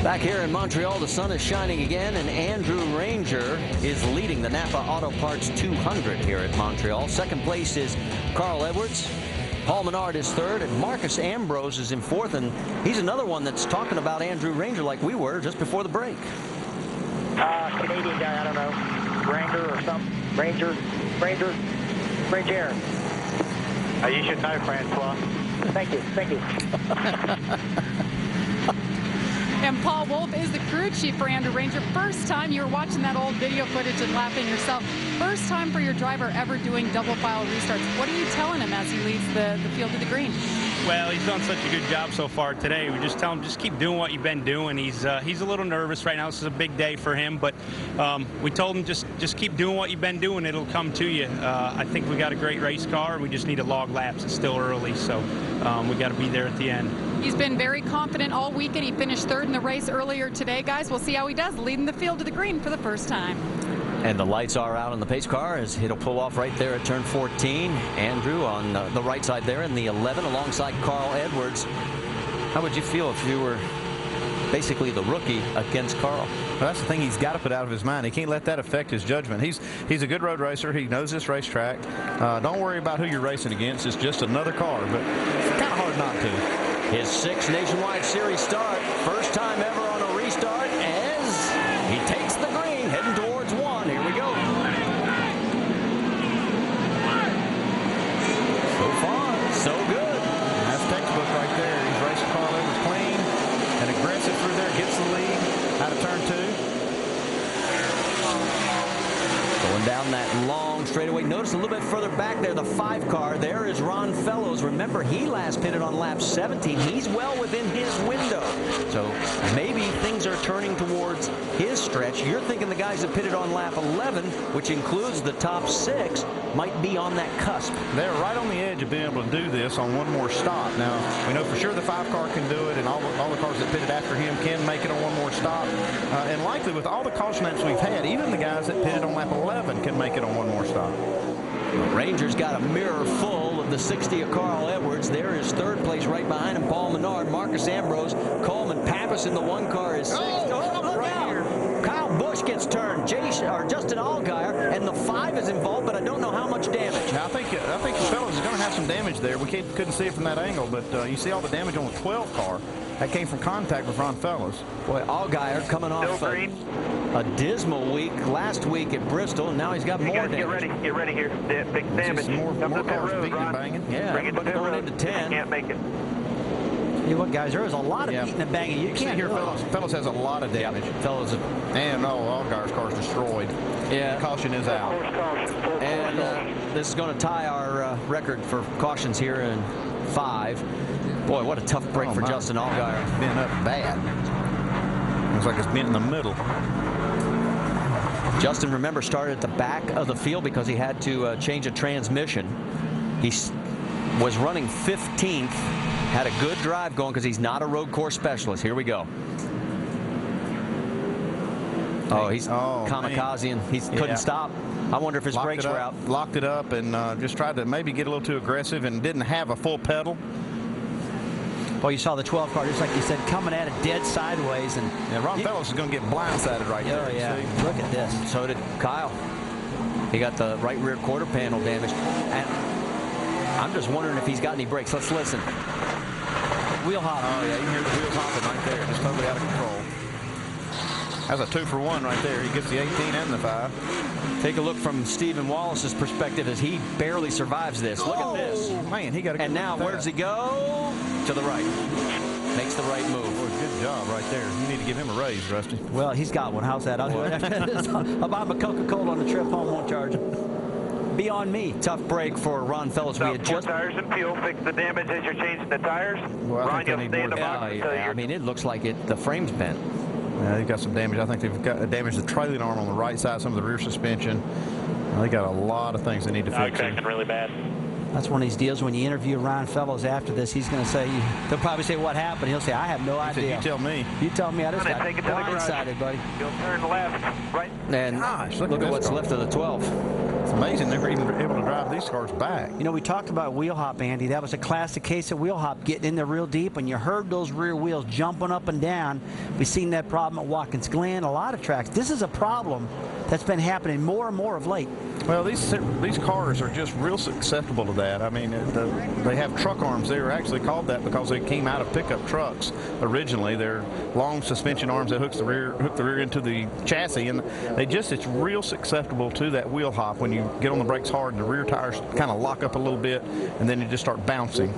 Back here in Montreal, the sun is shining again, and Andrew Ranger is leading the Napa Auto Parts 200 here at Montreal. Second place is Carl Edwards. Paul Menard is third, and Marcus Ambrose is in fourth, and he's another one that's talking about Andrew Ranger like we were just before the break. Canadian guy, I don't know, Ranger or something. Ranger. You should know, Francois. Thank you. And Paul Wolf is the crew chief for Andrew Ranger. First time you were watching that old video footage and laughing yourself. First time for your driver ever doing double file restarts. What are you telling him as he leads the field to the green? Well, he's done such a good job so far today. We just tell him, just keep doing what you've been doing. He's a little nervous right now. This is a big day for him, but we told him just keep doing what you've been doing. It'll come to you. I think we got a great race car. We just need to log laps. It's still early, so we got to be there at the end. He's been very confident all weekend. He finished third in the race earlier today, guys. We'll see how he does, leading the field to the green for the first time. And the lights are out on the pace car as it'll pull off right there at turn 14. Andrew on the right side there in the 11 alongside Carl Edwards. How would you feel if you were basically the rookie against Carl? Well, that's the thing he's got to put out of his mind. He can't let that affect his judgment. He's a good road racer. He knows this racetrack. Don't worry about who you're racing against. It's just another car, but it's kind of hard not to. His sixth Nationwide Series start. First time ever on a restart as he takes the green, heading towards one. Here we go. So far, so good. That's textbook right there. He's racing Carl Edwards clean and aggressive through there. Gets the lead out of turn 2. Going down that long straightaway. Notice a little bit further back there, the 5 car. There is Ron Fellows. Remember, he last pitted on lap 17. He's well within his window. So maybe things are turning towards his stretch. You're thinking the guys that pitted on lap 11, which includes the top 6, might be on that cusp. They're right on the edge of being able to do this on one more stop. Now, we know for sure the 5 car can do it, and all the cars that pitted after him can make it on one more stop. And likely with all the caution laps we've had, even the guys that pitted on lap 11 can make it on one more stop. Rangers got a mirror full of the 60 of Carl Edwards. There is third place right behind him, Paul Menard, Marcus Ambrose, Coleman, Pappas in the 1 car is 6th. Oh, look out! Kyle Busch gets turned. Justin Allgaier, and the 5 is involved, but I don't know how much damage. Now, I think Fellows is going to have some damage there. We couldn't see it from that angle, but you see all the damage on the 12 car. That came from contact with Ron Fellows. Boy, Allgaier coming off a dismal week last week at Bristol, and now he's got more damage. Get ready here. Big damage. More cars beating and banging. Yeah, everybody going into 10. Can't make it. You look, guys, there is a lot of beating and banging. You can't hear Fellows has a lot of damage. Yep. Fellows, and Allgaier's car's destroyed. Yeah. The caution is out. And this is going to tie our record for cautions here in 5. Boy, what a tough break for Justin Allgaier. Bent up bad. Looks like it's bent in the middle. Justin, remember, started at the back of the field because he had to change a transmission. He was running 15th, had a good drive going because he's not a road course specialist. Here we go. Oh, he's kamikaze, and he couldn't stop. I wonder if his brakes were out. Locked it up and just tried to maybe get a little too aggressive and didn't have a full pedal. Well, you saw the 12 car, just like you said, coming at it dead sideways. And Ron Fellows is going to get blindsided right there. Oh, yeah. Look at this. So did Kyle. He got the right rear quarter panel damaged. And I'm just wondering if he's got any brakes. Let's listen. Wheel hop. Oh, yeah, you can hear the wheels hopping right there. Just totally out of control. That's a 2-for-1 right there. He gets the 18 and the 5. Take a look from Stephen Wallace's perspective as he barely survives this. Look at this. Man, he got a good And now, where does he go? To the right. Makes the right move. Boy, good job right there. You need to give him a raise, Rusty. Well, he's got one. How's that? I'll do it after this. I'll buy him a Coca-Cola on the trip home. Won't charge him. Be on me. Tough break for Ron Fellows. We had just tires and fuel. Fix the damage as you're changing the tires. Well, Ron, you'll stay in the box. I mean, it looks like the frame's bent. Yeah, they've got some damage. I think they've got damage the trailing arm on the right side, some of the rear suspension. They got a lot of things they need to fix. Cracking really bad. That's one of these deals when you interview Ryan Fellows after this, he's going to say, they'll probably say what happened. He'll say, I have no idea. You tell me. You tell me. I just got blindsided, buddy. You'll turn left, right. And look at what's left of the 12. It's amazing they're even able to drive these cars back. You know, we talked about wheel hop, Andy. That was a classic case of wheel hop, getting in there real deep, and you heard those rear wheels jumping up and down. We've seen that problem at Watkins Glen, a lot of tracks. This is a problem that's been happening more and more of late. Well, these cars are just real susceptible to that. I mean, they have truck arms. They were actually called that because they came out of pickup trucks originally. They're long suspension arms that hook the rear into the chassis, and it's real susceptible to that wheel hop. When you get on the brakes hard, the rear tires kind of lock up a little bit, and then you just start bouncing.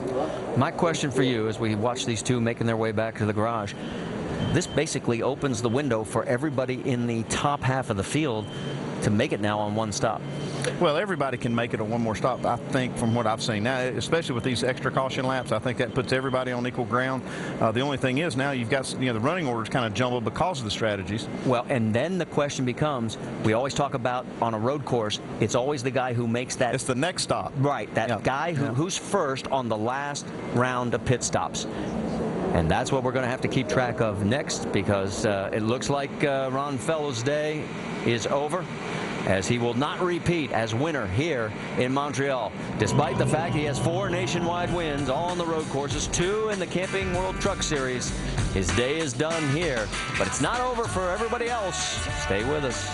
My question for you, as we watch these two making their way back to the garage, this basically opens the window for everybody in the top half of the field to make it now on one stop. Well, everybody can make it on one more stop, I think, from what I've seen. Now, especially with these extra caution laps, I think that puts everybody on equal ground. The only thing is now you've got, the running order's kind of jumbled because of the strategies. Well, and then the question becomes, we always talk about on a road course, it's always the guy who makes that. It's the next stop. Right, that guy who's first on the last round of pit stops. And that's what we're going to have to keep track of next, because it looks like Ron Fellows' day is over, as he will not repeat as winner here in Montreal, despite the fact he has 4 nationwide wins, all on the road courses, 2 in the Camping World Truck Series. His day is done here, but it's not over for everybody else. Stay with us.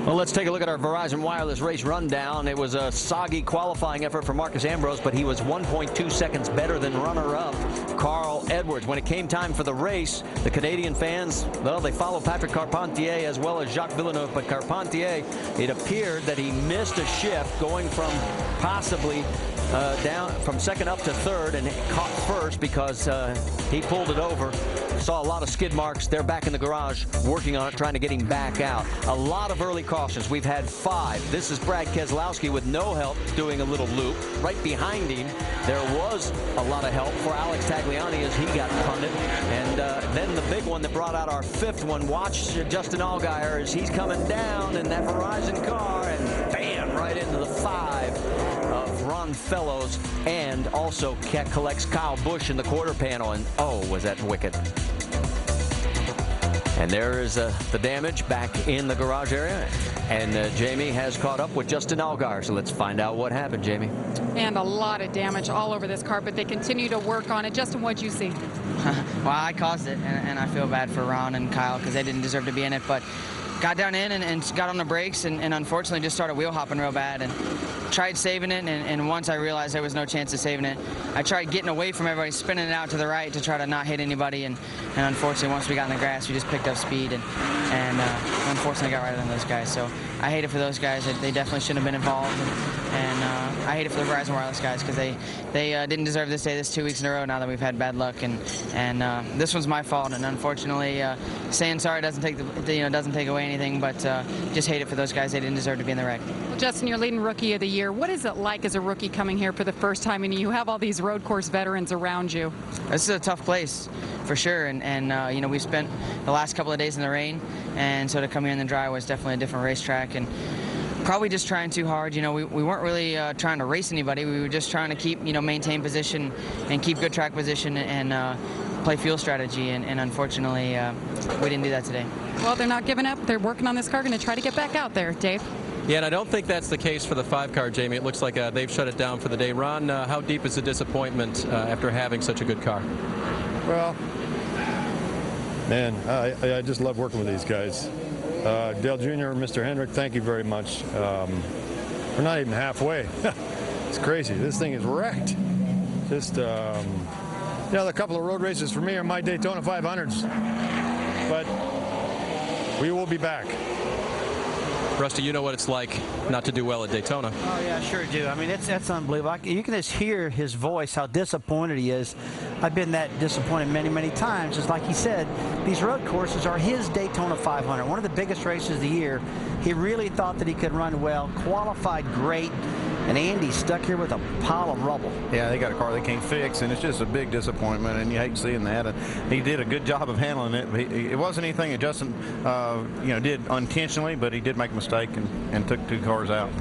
Well, let's take a look at our Verizon Wireless race rundown. It was a soggy qualifying effort for Marcus Ambrose, but he was 1.2 seconds better than runner-up Carl Edwards. When it came time for the race, the Canadian fans, well, they followed Patrick Carpentier as well as Jacques Villeneuve, but Carpentier, it appeared that he missed a shift going from possibly down from second up to third, and caught first because he pulled it over. Saw a lot of skid marks. They're back in the garage working on it, trying to get him back out. A lot of early cautions. We've had 5. This is Brad Keselowski with no help doing a little loop. Right behind him, there was a lot of help for Alex Tagliani as he got punted. And then the big one that brought out our 5th one. Watch Justin Allgaier as he's coming down in that Verizon car, and bam, right into the 5 of Ron Fellows, and also collects Kyle Busch in the quarter panel, and oh, was that wicked. And there is the damage back in the garage area, and Jamie has caught up with Justin Allgaier, so let's find out what happened, Jamie. And a lot of damage all over this car, but they continue to work on it. Justin, what'd you see? Well, I caused it, and I feel bad for Ron and Kyle because they didn't deserve to be in it, but got down in and got on the brakes, and unfortunately just started wheel hopping real bad, and tried saving it, and once I realized there was no chance of saving it, I tried getting away from everybody, spinning it out to the right to try to not hit anybody, and unfortunately once we got in the grass, we just picked up speed, and unfortunately got right on those guys. So I hate it for those guys. They definitely shouldn't have been involved, and I hate it for the Verizon Wireless guys because they didn't deserve this day. This 2 weeks in a row now that we've had bad luck, and this one's my fault, and unfortunately saying sorry doesn't take away anything, but just hate it for those guys. They didn't deserve to be in the wreck. Well, Justin, you're leading Rookie of the Year. What is it like as a rookie coming here for the first time, and you have all these road course veterans around you? This is a tough place for sure, and we spent the last couple of days in the rain, and so to come here in the dry was definitely a different racetrack, and probably just trying too hard. We weren't really trying to race anybody. We were just trying to keep, maintain position and keep good track position and play fuel strategy, and unfortunately we didn't do that today. Well, they're not giving up. They're working on this car, going to try to get back out there. Dave? Yeah, and I don't think that's the case for the 5-car, Jamie. It looks like they've shut it down for the day. Ron, how deep is the disappointment after having such a good car? Well, man, I just love working with these guys. Dale Jr., Mr. Hendrick, thank you very much. We're not even halfway. It's crazy. This thing is wrecked. Just, a couple of road races for me are my Daytona 500s. But we will be back. Rusty, you know what it's like not to do well at Daytona. Oh, yeah, I sure do. I mean, that's unbelievable. You can just hear his voice, how disappointed he is. I've been that disappointed many, many times. Just like he said, these road courses are his Daytona 500, one of the biggest races of the year. He really thought that he could run well, qualified great, and Andy's stuck here with a pile of rubble. Yeah, they got a car they can't fix, and it's just a big disappointment, and you hate seeing that. And he did a good job of handling it. It wasn't anything that Justin did unintentionally, but he did make a mistake and took 2 cars out.